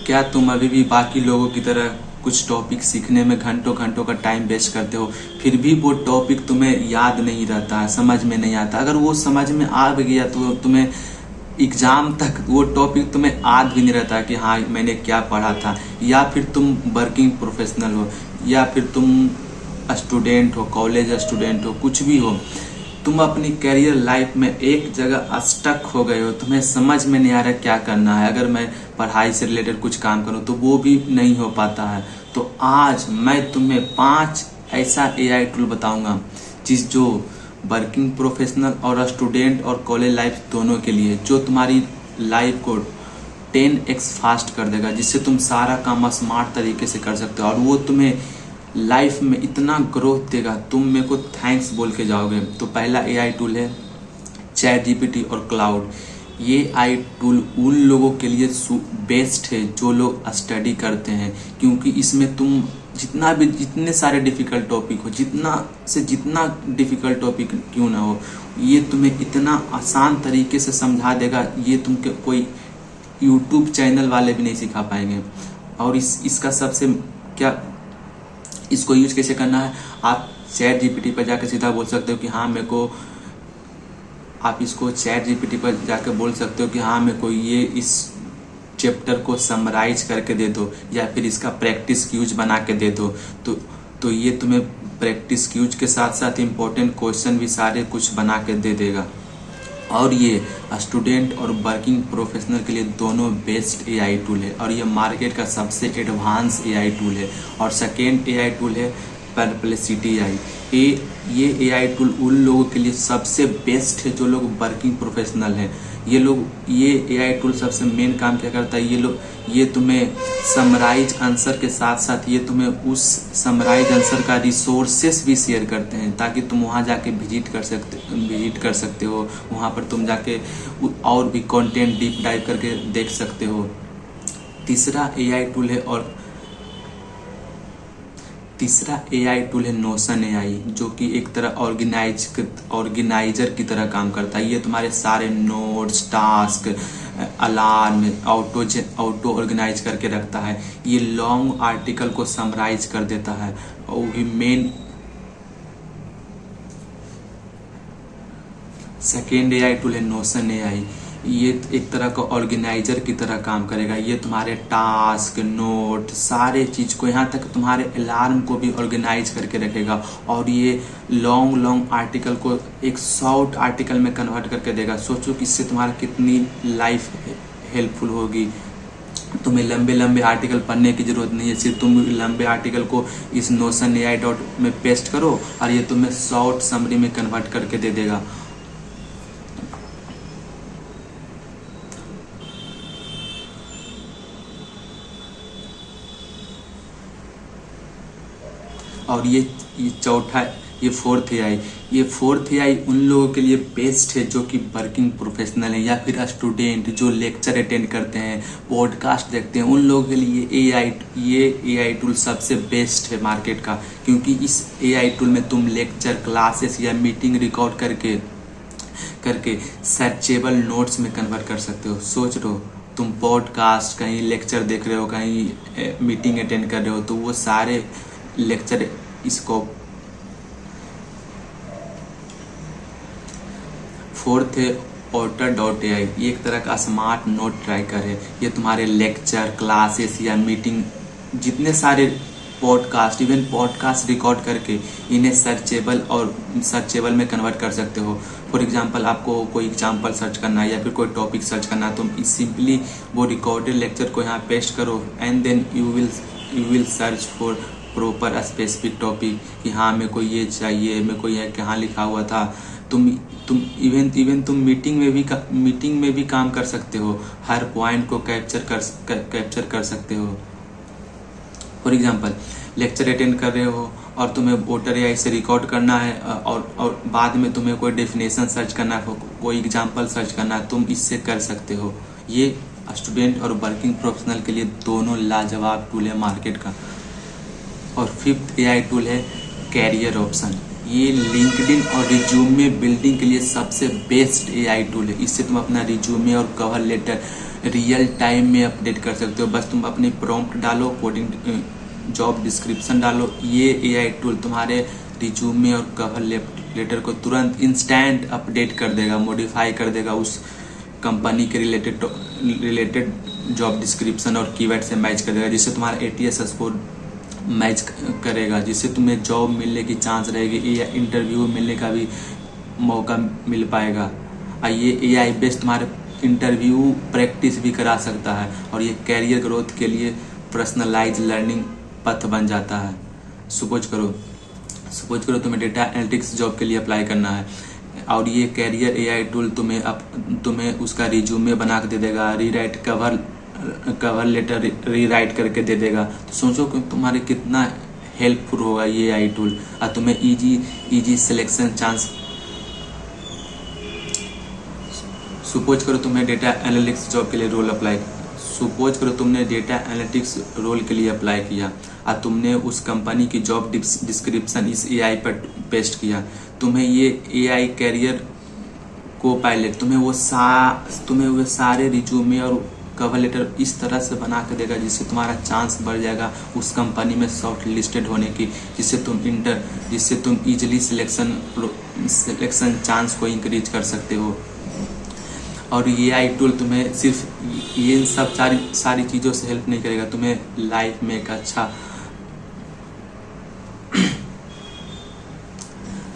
क्या तुम अभी भी बाकी लोगों की तरह कुछ टॉपिक सीखने में घंटों घंटों का टाइम वेस्ट करते हो, फिर भी वो टॉपिक तुम्हें याद नहीं रहता है, समझ में नहीं आता? अगर वो समझ में आ भी गया तो तुम्हें एग्जाम तक वो टॉपिक तुम्हें याद भी नहीं रहता कि हाँ मैंने क्या पढ़ा था। या फिर तुम वर्किंग प्रोफेशनल हो, या फिर तुम स्टूडेंट हो, कॉलेज स्टूडेंट हो, कुछ भी हो, तुम अपनी करियर लाइफ में एक जगह स्टक हो गए हो, तुम्हें समझ में नहीं आ रहा क्या करना है। अगर मैं पढ़ाई से रिलेटेड कुछ काम करूं तो वो भी नहीं हो पाता है। तो आज मैं तुम्हें 5 ऐसा एआई टूल बताऊंगा जिस जो वर्किंग प्रोफेशनल और स्टूडेंट और कॉलेज लाइफ दोनों के लिए, जो तुम्हारी लाइफ को 10x फास्ट कर देगा, जिससे तुम सारा काम स्मार्ट तरीके से कर सकते हो और वो तुम्हें लाइफ में इतना ग्रोथ देगा, तुम मेरे को थैंक्स बोल के जाओगे। तो पहला एआई टूल है चैट जीपीटी और क्लाउड। ये एआई टूल उन लोगों के लिए बेस्ट है जो लोग स्टडी करते हैं, क्योंकि इसमें तुम जितने सारे डिफिकल्ट टॉपिक हो, जितना डिफिकल्ट टॉपिक क्यों ना हो, ये तुम्हें इतना आसान तरीके से समझा देगा, ये तुमके कोई यूट्यूब चैनल वाले भी नहीं सिखा पाएंगे। और इसका सबसे क्या, इसको यूज कैसे करना है, आप चैट जीपीटी पर जाकर सीधा बोल सकते हो कि हाँ मेरे को, आप इसको चैट जीपीटी पर जाकर बोल सकते हो कि हाँ मेरे को ये इस चैप्टर को समराइज करके दे दो, या फिर इसका प्रैक्टिस क्यूज बना के दे दो। तो ये तुम्हें प्रैक्टिस क्यूज के साथ साथ इम्पोर्टेंट क्वेश्चन भी सारे कुछ बना के दे देगा। और ये स्टूडेंट और वर्किंग प्रोफेशनल के लिए दोनों बेस्ट एआई टूल है, और ये मार्केट का सबसे एडवांस एआई टूल है। और सेकेंड एआई टूल है परप्लेक्सिटी एआई। ये एआई टूल उन लोगों के लिए सबसे बेस्ट है जो लोग वर्किंग प्रोफेशनल हैं। ये एआई टूल सबसे मेन काम क्या करता है, ये तुम्हें समराइज आंसर के साथ साथ ये तुम्हें उस समराइज आंसर का रिसोर्सेस भी शेयर करते हैं, ताकि तुम वहाँ जाके विजिट कर सकते हो। वहाँ पर तुम जाके और भी कंटेंट डीप डाइव करके देख सकते हो। तीसरा एआई टूल है नोशन एआई, जो कि एक तरह ऑर्गेनाइजर की तरह काम करता है। ये तुम्हारे सारे notes, task, alarm auto organize करके रखता है। ये लॉन्ग आर्टिकल को समराइज कर देता है। और भी मेन सेकेंड एआई टूल है नोशन एआई। ये एक तरह का ऑर्गेनाइजर की तरह काम करेगा। ये तुम्हारे टास्क, नोट, सारे चीज को, यहाँ तक तुम्हारे अलार्म को भी ऑर्गेनाइज करके रखेगा। और ये लॉन्ग आर्टिकल को एक शॉर्ट आर्टिकल में कन्वर्ट करके देगा। सोचो कि इससे तुम्हारा कितनी लाइफ हेल्पफुल होगी। तुम्हें लंबे आर्टिकल पढ़ने की जरूरत नहीं है, सिर्फ तुम लंबे आर्टिकल को इस नोशन एआई डॉट में पेस्ट करो और ये तुम्हें शॉर्ट समरी में कन्वर्ट करके दे देगा। और ये चौथा, ये फोर्थ एआई उन लोगों के लिए बेस्ट है जो कि वर्किंग प्रोफेशनल है, या फिर स्टूडेंट जो लेक्चर अटेंड करते हैं, पॉडकास्ट देखते हैं। उन लोगों के लिए ये एआई टूल सबसे बेस्ट है मार्केट का, क्योंकि इस एआई टूल में तुम लेक्चर, क्लासेस या मीटिंग रिकॉर्ड करके सर्चेबल नोट्स में कन्वर्ट कर सकते हो। सोच लो तुम पॉडकास्ट, कहीं लेक्चर देख रहे हो, कहीं मीटिंग अटेंड कर रहे हो, तो वो सारे लेक्चर इसको। फोर्थ है otter.ai। ये एक तरह का स्मार्ट नोट ट्रैकर है। ये तुम्हारे लेक्चर, क्लासेस या मीटिंग, जितने सारे पॉडकास्ट, इवन पॉडकास्ट रिकॉर्ड करके इन्हें सर्चेबल में कन्वर्ट कर सकते हो। फॉर एग्जांपल, आपको कोई एग्जांपल सर्च करना है या फिर कोई टॉपिक सर्च करना है, तो सिंपली वो रिकॉर्डेड लेक्चर को यहाँ पेस्ट करो and then you will search for proper specific topic कि हाँ मेरे को ये चाहिए, मेरे को ये कहाँ लिखा हुआ था। तुम इवन तुम मीटिंग में भी काम कर सकते हो, हर पॉइंट को कैप्चर कर सकते हो। फॉर एग्जांपल, लेक्चर अटेंड कर रहे हो और तुम्हें ओटर एआई से रिकॉर्ड करना है, और बाद में तुम्हें कोई डेफिनेशन सर्च करना है, कोई एग्जांपल सर्च करना है, तुम इससे कर सकते हो। ये स्टूडेंट और वर्किंग प्रोफेशनल के लिए दोनों लाजवाब टूल है मार्केट का। और फिफ्थ एआई टूल है कैरियर ऑप्शन। ये लिंक्डइन और रिज्यूमे बिल्डिंग के लिए सबसे बेस्ट एआई टूल है। इससे तुम अपना रिज्यूमे और कवर लेटर रियल टाइम में अपडेट कर सकते हो। बस तुम अपनी प्रॉम्प्ट डालो, कोडिंग जॉब डिस्क्रिप्शन डालो, ये एआई टूल तुम्हारे रिज्यूमे और कवर लेटर को तुरंत इंस्टेंट अपडेट कर देगा, मॉडिफाई कर देगा, उस कंपनी के रिलेटेड जॉब डिस्क्रिप्शन और कीवर्ड से मैच कर देगा, जिससे तुम्हारा एटीएस स्कोर मैच करेगा, जिससे तुम्हें जॉब मिलने की चांस रहेगी या इंटरव्यू मिलने का भी मौका मिल पाएगा। ये एआई बेस्ड तुम्हारे इंटरव्यू प्रैक्टिस भी करा सकता है और ये कैरियर ग्रोथ के लिए पर्सनलाइज लर्निंग पथ बन जाता है। सपोज करो तुम्हें डेटा एनालिटिक्स जॉब के लिए अप्लाई करना है और ये कैरियर एआई टूल तुम्हें उसका रिज्यूमे बना के दे देगा, रीराइट कवर लेटर रीराइट करके दे देगा। तो सोचो कि तुम्हारे कितना हेल्पफुल होगा ये एआई टूल और तुम्हें इजी सिलेक्शन चांस। सपोज करो तुम्हें डेटा एनालिटिक्स जॉब के लिए सपोज करो तुमने डेटा एनालिटिक्स रोल के लिए अप्लाई किया और तुमने उस कंपनी की जॉब डिस्क्रिप्शन इस एआई पर पेस्ट किया। तुम्हें ये एआई कैरियर को पायलट तुम्हें वो सारे रिज्यूमे और कवर लेटर इस तरह से बना के देगा जिससे तुम्हारा चांस बढ़ जाएगा उस कंपनी में शॉर्ट लिस्टेड होने की, जिससे तुम इजीली सिलेक्शन चांस को इंक्रीज कर सकते हो। और ये एआई टूल तुम्हें सिर्फ ये सब सारी चीज़ों से हेल्प नहीं करेगा, तुम्हें लाइफ में एक अच्छा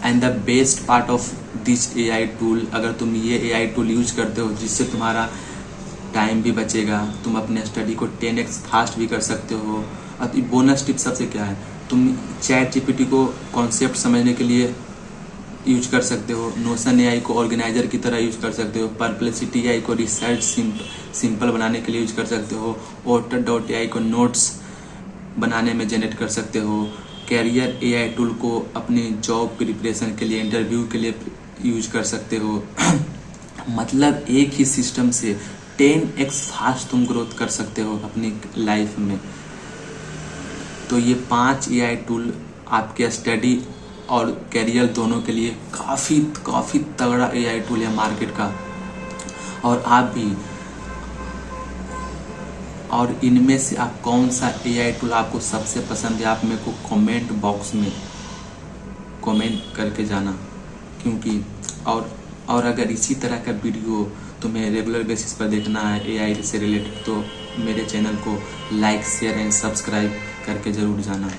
and the best part of this AI tool, अगर तुम ये एआई टूल यूज करते हो जिससे तुम्हारा टाइम भी बचेगा, तुम अपने स्टडी को 10x फास्ट भी कर सकते हो। और बोनस टिप सबसे क्या है, तुम चैट जीपीटी को कॉन्सेप्ट समझने के लिए यूज कर सकते हो, नोशन एआई को ऑर्गेनाइजर की तरह यूज कर सकते हो, परप्लेक्सिटी एआई को रिसर्च सिंपल बनाने के लिए यूज कर सकते हो, otter.ai को नोट्स बनाने में जनरेट कर सकते हो, कैरियर एआई टूल को अपनी जॉब प्रिपरेशन के लिए, इंटरव्यू के लिए यूज कर सकते हो। मतलब एक ही सिस्टम से 10x फास्ट तुम ग्रोथ कर सकते हो अपनी लाइफ में। तो ये 5 एआई टूल आपके स्टडी और कैरियर दोनों के लिए काफ़ी तगड़ा एआई टूल है मार्केट का। और आप भी, और इनमें से आप कौन सा एआई टूल आपको सबसे पसंद है, आप मेरे को कमेंट बॉक्स में कमेंट करके जाना। क्योंकि और अगर इसी तरह का वीडियो तुम्हें रेगुलर बेसिस पर देखना है एआई से रिलेटेड, तो मेरे चैनल को लाइक शेयर एंड सब्सक्राइब करके ज़रूर जाना।